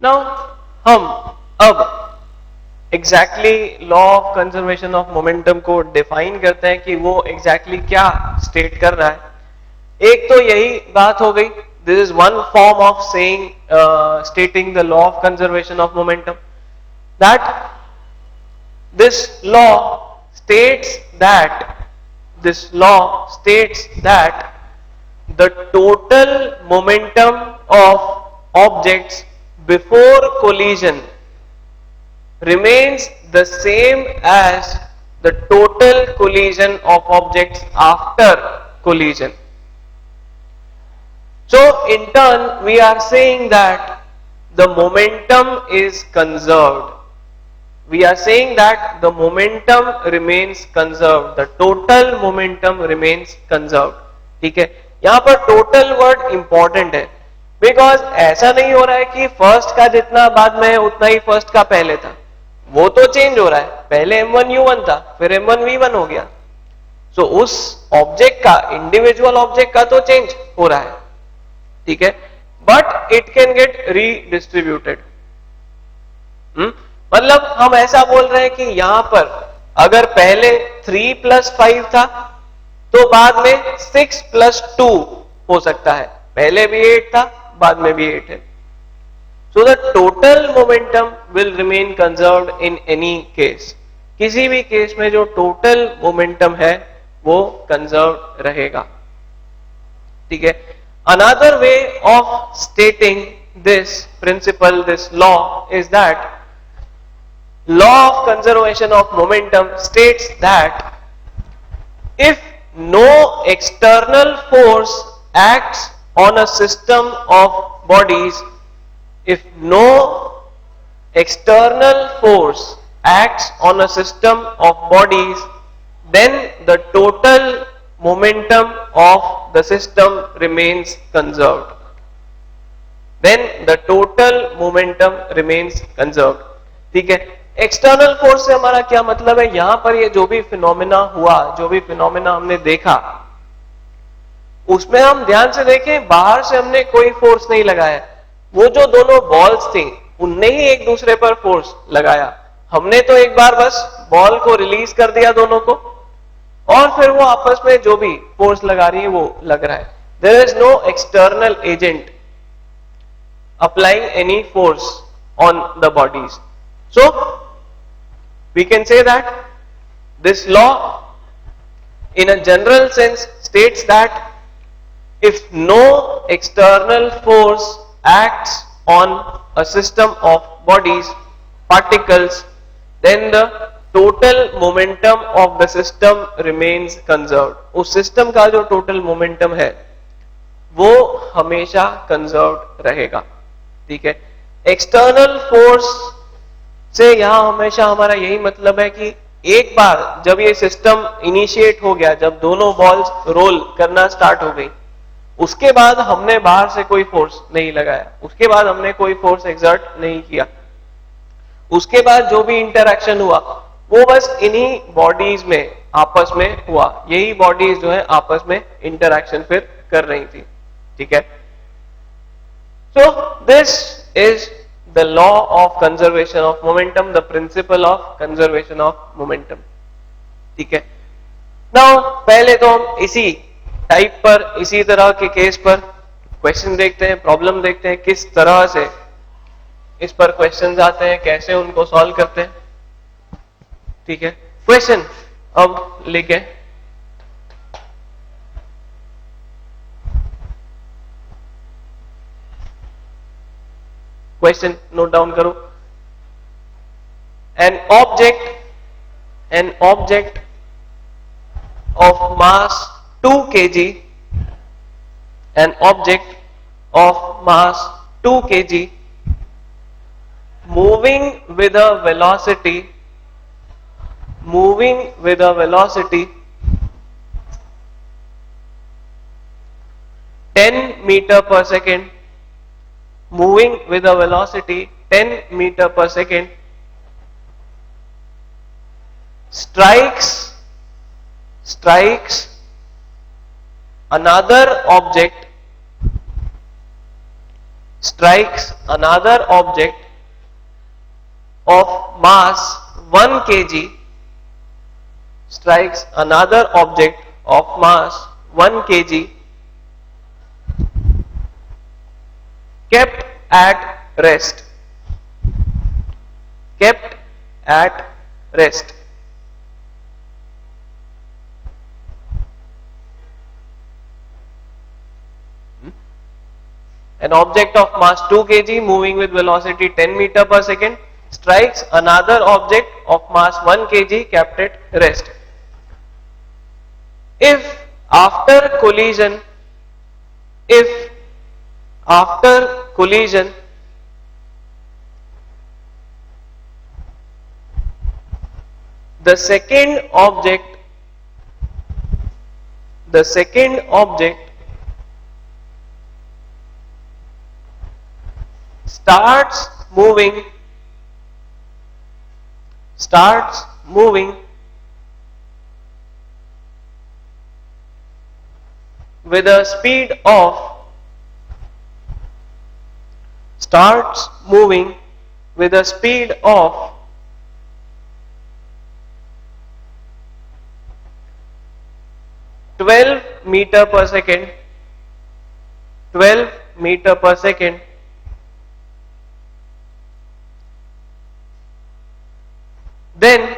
Now हम अब exactly law of conservation of momentum को डिफाइन करते हैं कि वो एग्जैक्टली क्या स्टेट कर रहा है। एक तो यही बात हो गई, this is one form of saying stating the law of conservation of momentum, that this law states that this law states that the total momentum of objects before collision remains the same as the total collision of objects after collision. So in turn we are saying that the momentum is conserved. We are saying that the momentum remains conserved, the total momentum remains conserved. ठीक है, यहां पर total word important है, because ऐसा नहीं हो रहा है कि फर्स्ट का जितना बाद में है उतना ही फर्स्ट का पहले था, वो तो चेंज हो रहा है। पहले M1U1 था, फिर M1V1 हो गया। सो उस ऑब्जेक्ट का, इंडिविजुअल ऑब्जेक्ट का तो चेंज हो रहा है, ठीक है, but it can get redistributed. मतलब हम ऐसा बोल रहे हैं कि यहां पर अगर पहले 3 + 5 था तो बाद में 6 + 2 हो सकता है, पहले भी 8 था बाद में भी 8 है। So the total momentum will remain conserved in any case, किसी भी केस में जो टोटल मोमेंटम है वो कंजर्व रहेगा, ठीक है। Another way of स्टेटिंग this principle, this law is that law of conservation of momentum states that if no external force acts on a system of bodies, if no external force acts on a system of bodies, then the total momentum of the system remains conserved. Then the total momentum remains conserved, ठीक है। External force से हमारा क्या मतलब है, यहां पर ये जो भी फिनोमेना हुआ, जो भी फिनोमेना हमने देखा, उसमें हम ध्यान से देखें, बाहर से हमने कोई फोर्स नहीं लगाया। वो जो दोनों बॉल्स थी उनने ही एक दूसरे पर फोर्स लगाया। हमने तो एक बार बस बॉल को रिलीज कर दिया दोनों को, और फिर वो आपस में जो भी फोर्स लगा रही है वो लग रहा है। There is no external agent applying any force on the bodies. So we can say that this law in a general sense states that if no external force acts on a system of bodies, particles, then the total momentum of the system remains conserved. उस system का जो total momentum है वो हमेशा conserved रहेगा, ठीक है। External force से यहां हमेशा हमारा यही मतलब है कि एक बार जब ये सिस्टम इनिशिएट हो गया, जब दोनों बॉल्स रोल करना स्टार्ट हो गई, उसके बाद हमने बाहर से कोई फोर्स नहीं लगाया, उसके बाद हमने कोई फोर्स एक्सर्ट नहीं किया, उसके बाद जो भी इंटरैक्शन हुआ वो बस इन्हीं बॉडीज में आपस में हुआ। यही बॉडीज जो है आपस में इंटरैक्शन फिर कर रही थी, ठीक है। So this is the law of conservation of momentum, the principle of conservation of momentum, ठीक है। नाउ पहले तो हम इसी टाइप पर, इसी तरह के केस पर क्वेश्चन देखते हैं, प्रॉब्लम देखते हैं, किस तरह से इस पर क्वेश्चंस आते हैं, कैसे उनको सॉल्व करते हैं, ठीक है। क्वेश्चन अब लिखे, क्वेश्चन नोट डाउन करो। an object of mass 2 kg, an object of mass 2 kg moving with a velocity 10 meter per second, moving with a velocity 10 meter per second, strikes another object strikes another object of mass 1 kg, strikes another object of mass 1 kg, kept at rest, kept at rest. An object of mass 2 kg moving with velocity 10 meter per second strikes another object of mass 1 kg kept at rest. If after collision, if after collision the second object starts moving with a speed of 12 meter per second, 12 meter per second, then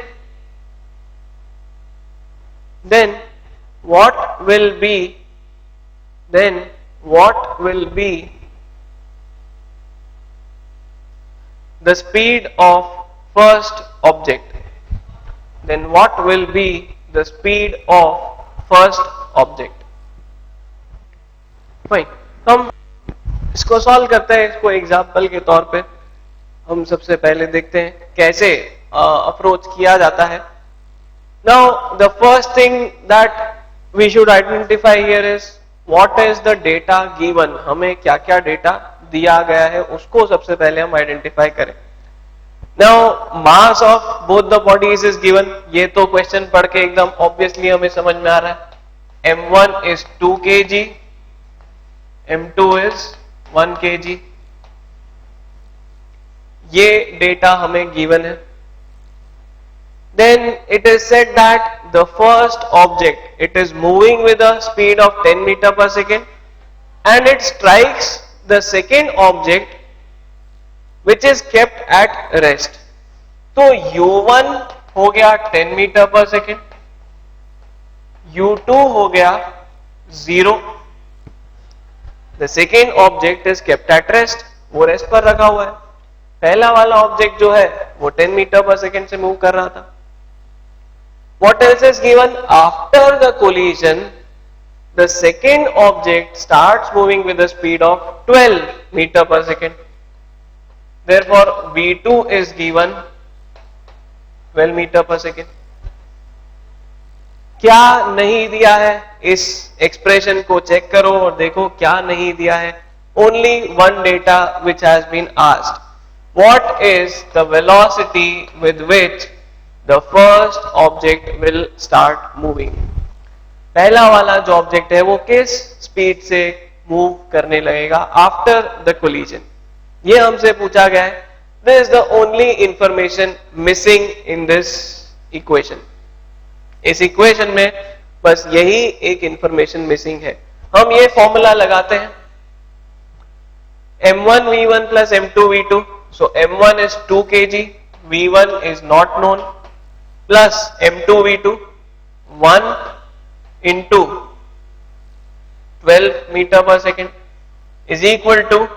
what will be the speed of first object? Then what will be the speed of first object? Fine, हम इसको solve करते हैं। इसको example के तौर पे हम सबसे पहले देखते हैं कैसे अप्रोच किया जाता है। Now the first thing that we should identify here is what is the data given. हमें क्या क्या डेटा दिया गया है उसको सबसे पहले हम आइडेंटिफाई करें। Now mass of both the bodies is given. ये तो क्वेश्चन पढ़ के एकदम ऑब्वियसली हमें समझ में आ रहा है। m1 is 2 kg, m2 is 1 kg। ये डेटा हमें गिवन है। Then it is said that the first object, it is moving with a speed of 10 meter per second and it strikes the second object which is kept at rest। तो u1 हो गया 10 meter per second, u2 हो गया 0। The second object is kept at rest, वो rest पर रखा हुआ है। पहला वाला ऑब्जेक्ट जो है वो 10 मीटर पर सेकेंड से मूव कर रहा था। What else is given? After the collision, the second object starts moving with a speed of 12 meter per second. Therefore, v2 is given 12 meter per second. क्या नहीं दिया है इस एक्सप्रेशन को चेक करो और देखो क्या नहीं दिया है। Only one data which has been asked. What is the velocity with which the first object will start moving? पहला वाला जो ऑब्जेक्ट है वो किस स्पीड से मूव करने लगेगा आफ्टर द कोलिजन, ये हमसे पूछा गया है। This is the only information missing in this equation. इस इक्वेशन में बस यही एक इंफॉर्मेशन मिसिंग है। हम ये फॉर्मूला लगाते हैं m1 v1 plus m2 v2। so m1 is 2 kg, v1 is not known, plus m2 v2 1 into 12 meter per second is equal to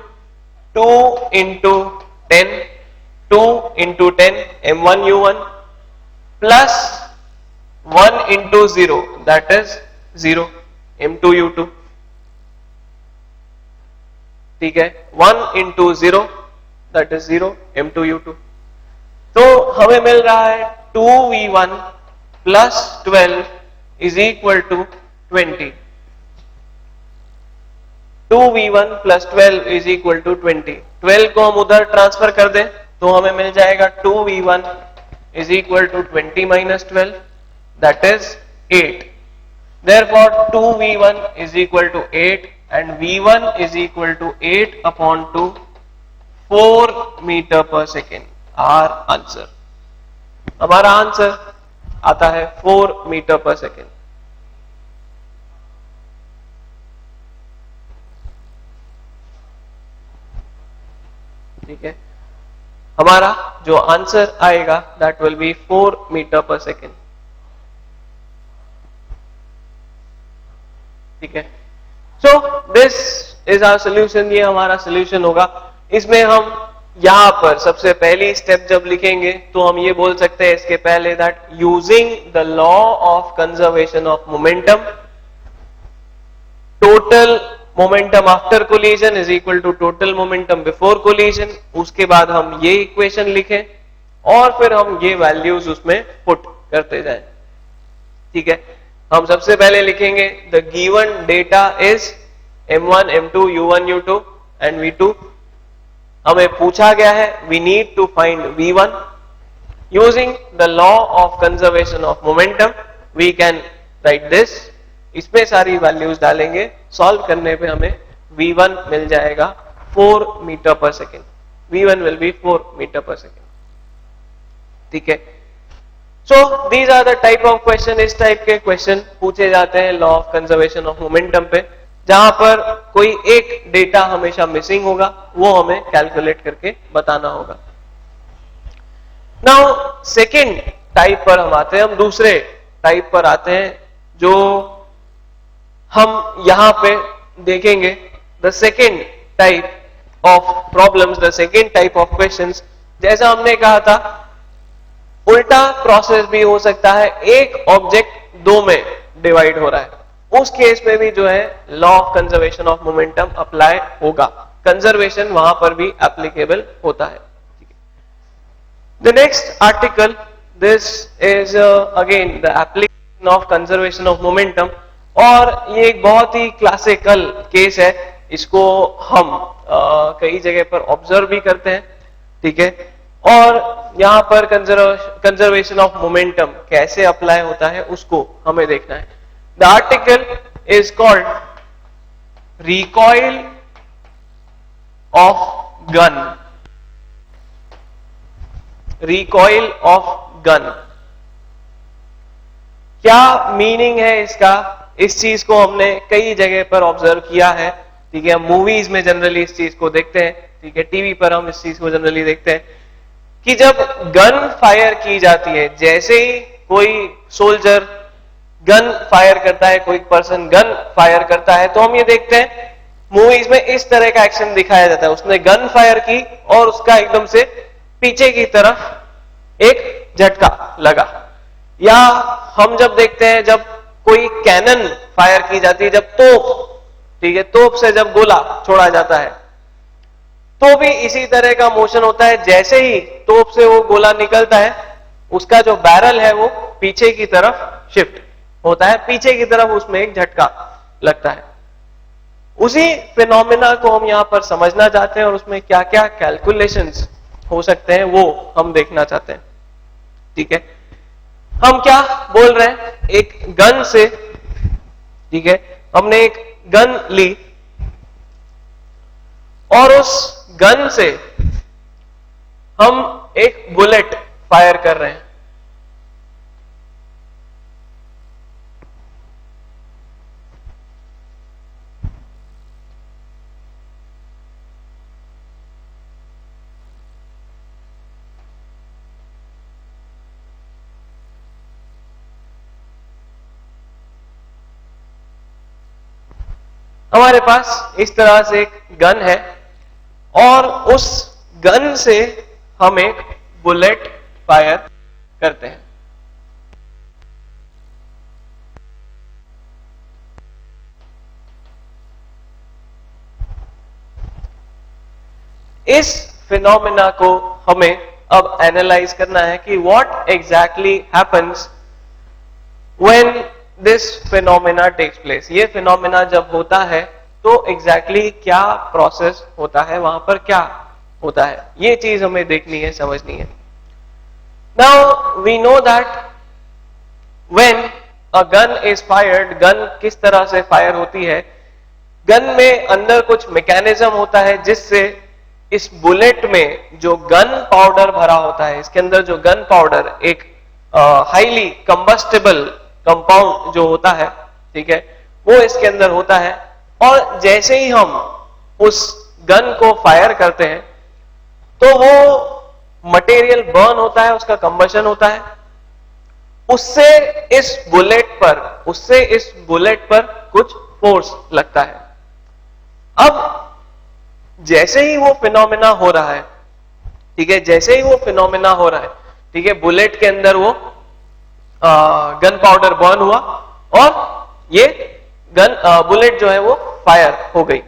2 into 10, 2 into 10 m1 u1 plus 1 into 0 that is 0 m2 u2। ठीक है, 1 into 0 that is 0 m2 u2। तो हमें मिल रहा है 2v1 plus 12 is equal to 20। 2v1 plus 12 is equal to 20। 12 को हम उधर transfer कर दें तो हमें मिल जाएगा 2v1 is equal to 20 minus 12 that is 8। Therefore 2v1 is equal to 8 and v1 is equal to 8/2 4 metre per second. Our answer, हमारा answer आता है 4 मीटर पर सेकेंड। ठीक है, हमारा जो आंसर आएगा that will be 4 metre per second. ठीक है, so this is our solution, ये हमारा सोल्यूशन होगा। इसमें हम यहां पर सबसे पहली स्टेप जब लिखेंगे तो हम ये बोल सकते हैं इसके पहले that using the law of conservation of momentum, total momentum after collision is equal to total momentum before collision. उसके बाद हम ये इक्वेशन लिखें और फिर हम ये वैल्यूज उसमें पुट करते जाएं। ठीक है, हम सबसे पहले लिखेंगे the given data is m1 m2 u1 u2 and v2। हमें पूछा गया है we need to find v1 using the law of conservation of momentum we can write this. इसमें सारी वैल्यूज डालेंगे, सॉल्व करने पे हमें v1 मिल जाएगा 4 metre per second. v1 will be 4 metre per second. ठीक है, so these are the type of question, इस टाइप के क्वेश्चन पूछे जाते हैं law of conservation of momentum पे, जहां पर कोई एक डेटा हमेशा मिसिंग होगा, वो हमें कैलकुलेट करके बताना होगा। नाउ सेकेंड टाइप पर हम आते हैं, हम दूसरे टाइप पर आते हैं जो हम यहां पे देखेंगे। The second type of problems, the second type of questions, जैसा हमने कहा था उल्टा प्रोसेस भी हो सकता है, एक ऑब्जेक्ट दो में डिवाइड हो रहा है, उस केस में भी जो है law of conservation of momentum apply होगा, कंजर्वेशन वहां पर भी एप्लीकेबल होता है। The next article, this is again the application of conservation of momentum, और ये एक बहुत ही क्लासिकल केस है, इसको हम कई जगह पर ऑब्जर्व भी करते हैं। ठीक है, और यहां पर कंजर्वेशन ऑफ मोमेंटम कैसे अप्लाई होता है उसको हमें देखना है। The article is called recoil of gun. Recoil of gun, क्या मीनिंग है इसका? इस चीज को हमने कई जगह पर ऑब्जर्व किया है। ठीक है, मूवीज में जनरली इस चीज को देखते हैं। ठीक है, टीवी पर हम इस चीज को जनरली देखते हैं कि जब गन फायर की जाती है, जैसे ही कोई सोल्जर गन फायर करता है, कोई पर्सन गन फायर करता है, तो हम ये देखते हैं मूवीज में इस तरह का एक्शन दिखाया जाता है। उसने गन फायर की और उसका एकदम से पीछे की तरफ एक झटका लगा। या हम जब देखते हैं जब कोई कैनन फायर की जाती है, जब तोप, ठीक है, तोप से जब गोला छोड़ा जाता है तो भी इसी तरह का मोशन होता है। जैसे ही तोप से वो गोला निकलता है, उसका जो बैरल है वो पीछे की तरफ शिफ्ट होता है, पीछे की तरफ उसमें एक झटका लगता है। उसी फिनोमेना को हम यहां पर समझना चाहते हैं और उसमें क्या क्या कैलकुलेशंस हो सकते हैं वो हम देखना चाहते हैं। ठीक है, हम क्या बोल रहे हैं, एक गन से, ठीक है, हमने एक गन ली और उस गन से हम एक बुलेट फायर कर रहे हैं। हमारे पास इस तरह से एक गन है और उस गन से हम एक बुलेट फायर करते हैं। इस फिनोमेना को हमें अब एनालाइज करना है कि what exactly happens when this phenomena takes place. ये फिनोमेना जब होता है तो एग्जैक्टली क्या प्रोसेस होता है, वहां पर क्या होता है, ये चीज हमें देखनी है, समझनी है। Now we know that when a gun is fired, gun किस तरह से फायर होती है, गन में अंदर कुछ मैकेनिज्म होता है जिससे इस बुलेट में जो गन पाउडर भरा होता है, इसके अंदर जो गन पाउडर एक हाईली कंबस्टेबल कंपाउंड जो होता है, ठीक है, वो इसके अंदर होता है। और जैसे ही हम उस गन को फायर करते हैं तो वो मटेरियल बर्न होता है, उसका कंबशन होता है, उससे इस बुलेट पर कुछ फोर्स लगता है। अब जैसे ही वो फिनोमेना हो रहा है, ठीक है, जैसे ही वो फिनोमेना हो रहा है, ठीक है, बुलेट के अंदर वो गन पाउडर बर्न हुआ और ये बुलेट जो है वो फायर हो गई।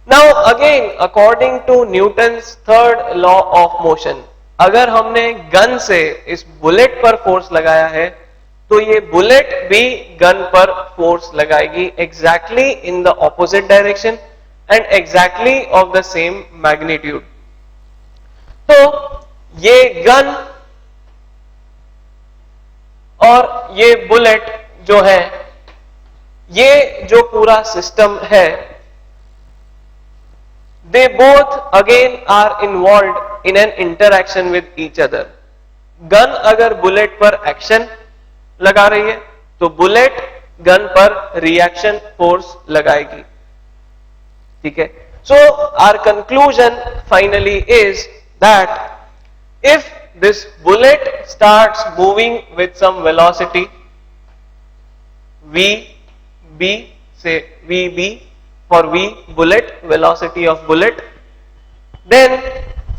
Now again according to Newton's third law of motion, अगर हमने गन से इस बुलेट पर फोर्स लगाया है तो ये बुलेट भी गन पर फोर्स लगाएगी exactly in the opposite direction and exactly of the same magnitude. तो ये गन और ये बुलेट जो है, ये जो पूरा सिस्टम है, they both again are involved in an interaction with each other. Gun अगर बुलेट पर एक्शन लगा रही है तो बुलेट गन पर रिएक्शन फोर्स लगाएगी, ठीक है। So our conclusion finally is that if this bullet starts moving with some velocity vb, say vb for v, bullet, velocity of bullet, then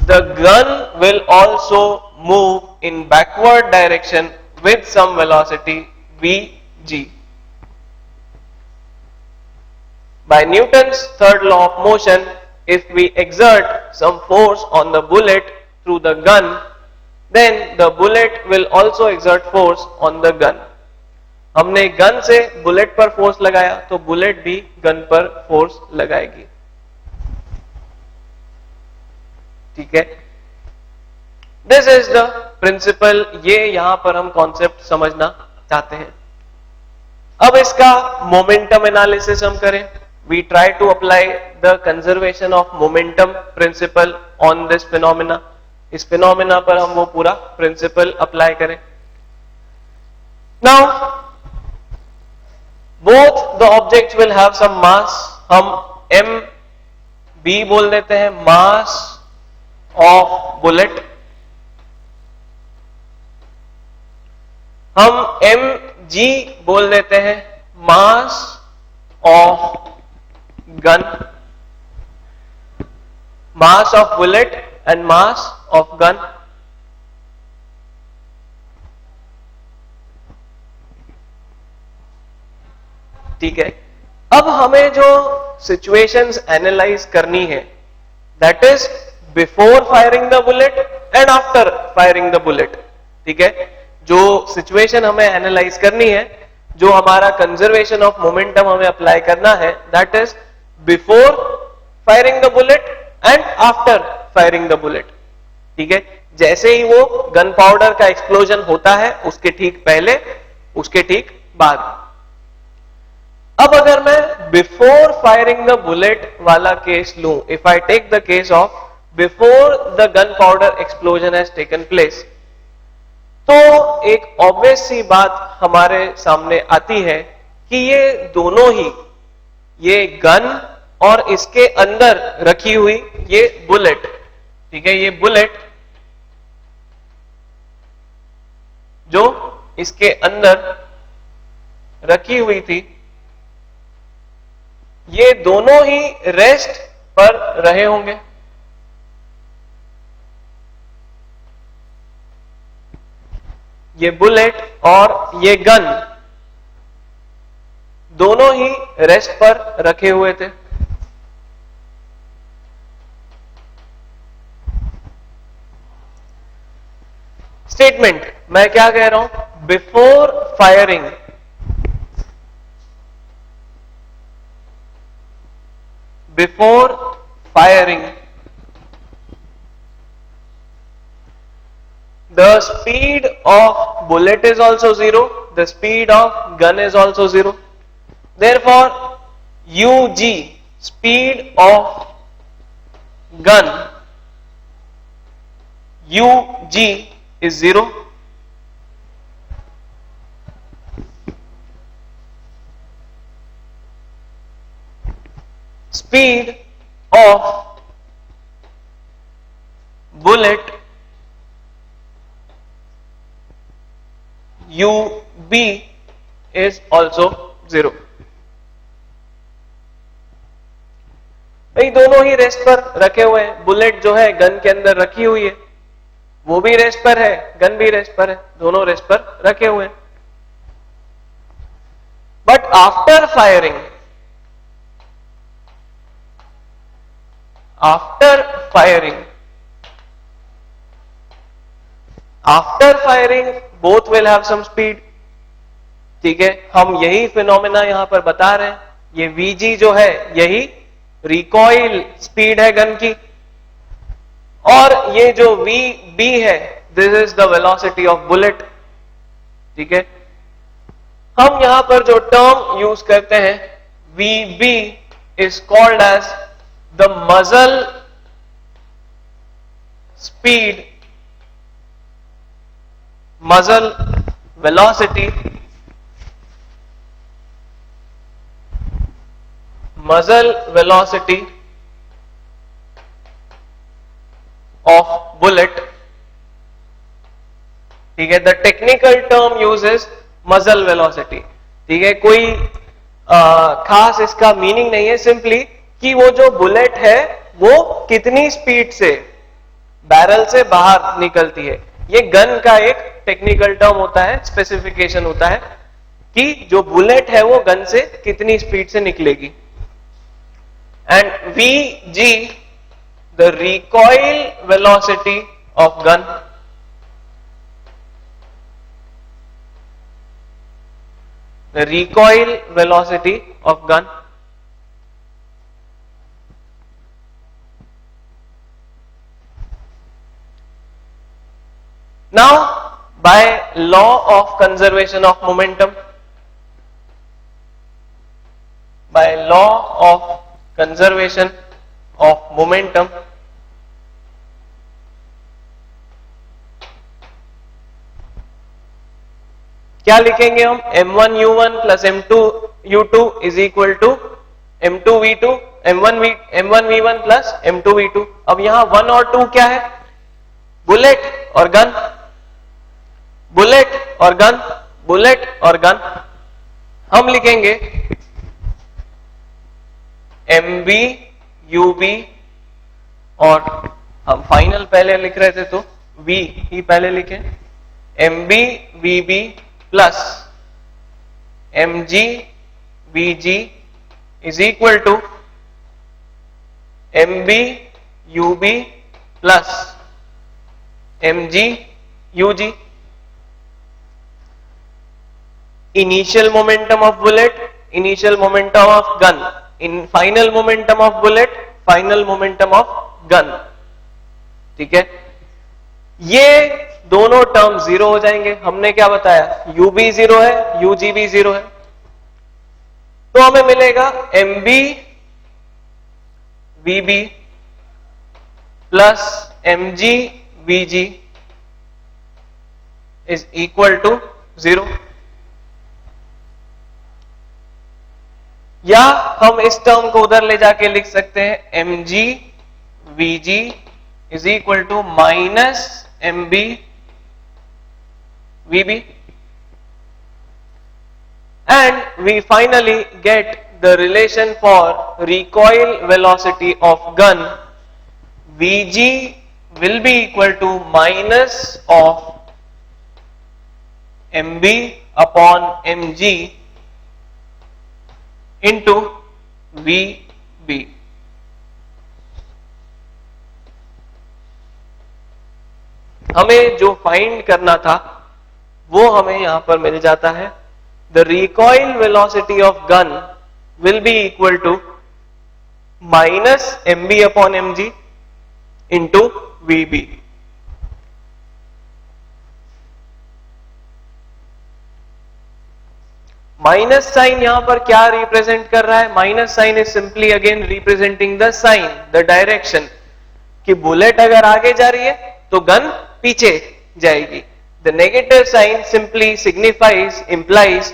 the gun will also move in backward direction with some velocity vg. By Newton's third law of motion, if we exert some force on the bullet through the gun, then the bullet will also exert force on the gun. हमने gun से bullet पर force लगाया तो bullet भी gun पर force लगाएगी, ठीक है। दिस इज द प्रिंसिपल, ये यहां पर हम कॉन्सेप्ट समझना चाहते हैं। अब इसका मोमेंटम एनालिसिस हम करें। We try to apply the conservation of momentum principle on this phenomena. इस फिनोमेना पर हम वो पूरा प्रिंसिपल अप्लाई करें। Now both the objects will have some mass, हम एम बी बोल देते हैं, मास ऑफ बुलेट। हम एम जी बोल देते हैं, mass of gun, mass of bullet and mass of gun. ठीक है। अब हमें जो सिचुएशंस एनालाइज करनी है, that is before firing the bullet and after firing the bullet, ठीक है। जो सिचुएशन हमें एनालाइज करनी है, जो हमारा कंजर्वेशन ऑफ मोमेंटम हमें अप्लाई करना है, that is before firing the bullet and after firing the bullet, ठीक है। जैसे ही वो गन पाउडर का एक्सप्लोजन होता है उसके ठीक पहले, उसके ठीक बाद। अब अगर मैं बिफोर फायरिंग द बुलेट वाला केस लूं, if I take the case of before the gun powder explosion has taken place, तो एक ऑब्वियस सी बात हमारे सामने आती है कि ये दोनों ही, ये गन और इसके अंदर रखी हुई ये बुलेट, ठीक है, ये बुलेट जो इसके अंदर रखी हुई थी, ये दोनों ही रेस्ट पर रहे होंगे। ये बुलेट और ये गन दोनों ही रेस्ट पर रखे हुए थे। स्टेटमेंट मैं क्या कह रहा हूं, before firing the speed of bullet is also zero, the speed of gun is also zero. Therefore UG, speed of gun, UG is 0. Speed of bullet, UB is also 0. भाई दोनों ही रेस्ट पर रखे हुए हैं, बुलेट जो है gun के अंदर रखी हुई है, वो भी रेस्ट पर है, गन भी रेस्ट पर है, दोनों रेस्ट पर रखे हुए हैं. But after firing, both will have some speed. ठीक है, हम यही फिनोमेना यहां पर बता रहे हैं. ये Vg जो है यही रिकॉइल स्पीड है गन की, और ये जो Vb है this is the velocity of bullet. ठीक है, हम यहां पर जो टर्म यूज करते हैं Vb is called as the muzzle speed, muzzle velocity, muzzle velocity of bullet. ठीक है, the technical term uses muzzle velocity. ठीक है, कोई खास इसका मीनिंग नहीं है, सिंपली कि वो जो बुलेट है वो कितनी स्पीड से बैरल से बाहर निकलती है. ये गन का एक टेक्निकल टर्म होता है, स्पेसिफिकेशन होता है कि जो बुलेट है वो गन से कितनी स्पीड से निकलेगी. And Vg, the recoil velocity of gun, the recoil velocity of gun. Now, by law of conservation of momentum, by law of conservation of momentum, क्या लिखेंगे हम? m1u1 plus m2u2 is equal to m2v2, m1v1 plus m2v2. अब यहां 1 और 2 क्या है? Bullet और gun, bullet और गन, बुलेट और गन. हम लिखेंगे MB UB, और हम फाइनल पहले लिख रहे थे तो V ही पहले लिखे, MB VB plus MG VG is equal to MB UB plus MG UG. Initial momentum of bullet, initial momentum of gun, in final momentum of bullet, final momentum of gun. ठीक है, ये दोनों term zero हो जाएंगे. हमने क्या बताया? UB 0 है, UG भी 0 है, तो हमें मिलेगा MB VB plus MG VG is equal to 0. या हम इस टर्म को उधर ले जाके लिख सकते हैं mg vg is equal to minus mb vb, and we finally get the relation for recoil velocity of gun. Vg will be equal to minus of mb upon mg into VB. हमें जो find करना था वो हमें यहां पर मिल जाता है. The recoil velocity of gun will be equal to minus mb upon mg into VB. Minus sign यहां पर क्या रिप्रेजेंट कर रहा है? Minus sign is simply again representing the sign, the direction, कि बुलेट अगर आगे जा रही है तो गन पीछे जाएगी. The negative sign simply signifies, implies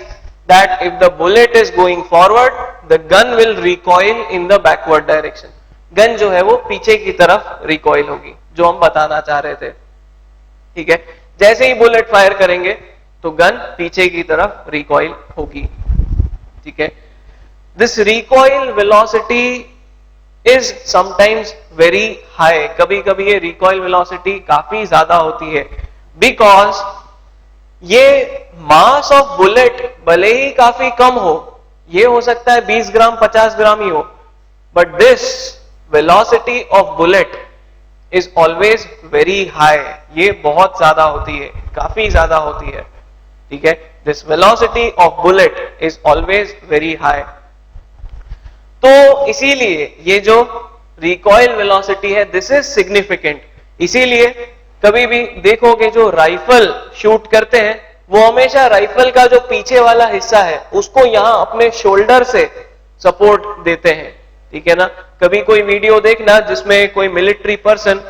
that if the bullet is going forward, the gun will recoil in the backward direction. Gun जो है वो पीछे की तरफ रिकॉइल होगी, जो हम बताना चाह रहे थे. ठीक है, जैसे ही बुलेट फायर करेंगे तो गन पीछे की तरफ रिकॉइल होगी. ठीक है, this recoil velocity is sometimes very high. कभी कभी ये रिकॉइल वेलोसिटी काफी ज्यादा होती है, बिकॉज ये मास ऑफ बुलेट भले ही काफी कम हो, ये हो सकता है 20 ग्राम 50 ग्राम ही हो, but this velocity of bullet is always very high. ये बहुत ज्यादा होती है, काफी ज्यादा होती है. ठीक है, this velocity of bullet is always very high. तो इसीलिए ये जो रिकॉइल वेलोसिटी है, दिस इज सिग्निफिकेंट. इसीलिए कभी भी देखोगे जो राइफल शूट करते हैं, वो हमेशा राइफल का जो पीछे वाला हिस्सा है उसको यहां अपने शोल्डर से सपोर्ट देते हैं. ठीक है ना, कभी कोई वीडियो देखना जिसमें कोई मिलिट्री पर्सन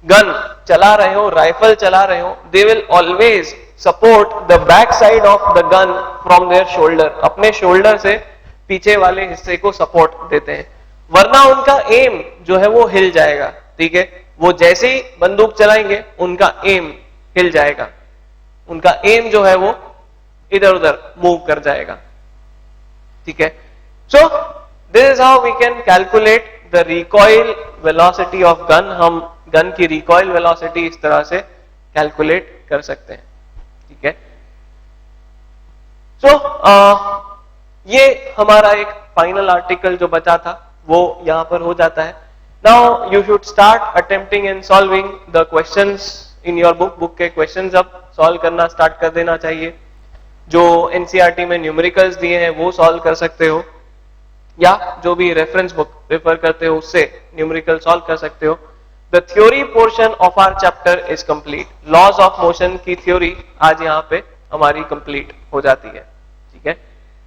गन चला रहे हो, राइफल चला रहे हो, they will always support the back side of the gun from there shoulder. अपने शोल्डर से पीछे वाले हिस्से को सपोर्ट देते हैं, वरना उनका एम जो है वो हिल जाएगा. ठीक है, वो जैसे ही बंदूक चलाएंगे उनका एम हिल जाएगा, उनका एम जो है वो इधर उधर मूव कर जाएगा. ठीक है, so this is how we can calculate the recoil velocity of gun. हम गन की रिकॉइल वेलोसिटी इस तरह से कैलकुलेट कर सकते हैं. ठीक है, सो ये हमारा एक फाइनल आर्टिकल जो बचा था वो यहां पर हो जाता है. Now you should start attempting and solving the questions in your book. Book के क्वेश्चंस अब सॉल्व करना स्टार्ट कर देना चाहिए. जो एनसीईआरटी में न्यूमेरिकल्स दिए हैं वो सॉल्व कर सकते हो, या जो भी रेफरेंस बुक रेफर करते हो उससे न्यूमेरिकल सॉल्व कर सकते हो. The theory portion of our chapter is complete. Laws of motion की थ्योरी आज यहाँ पे हमारी कंप्लीट हो जाती है.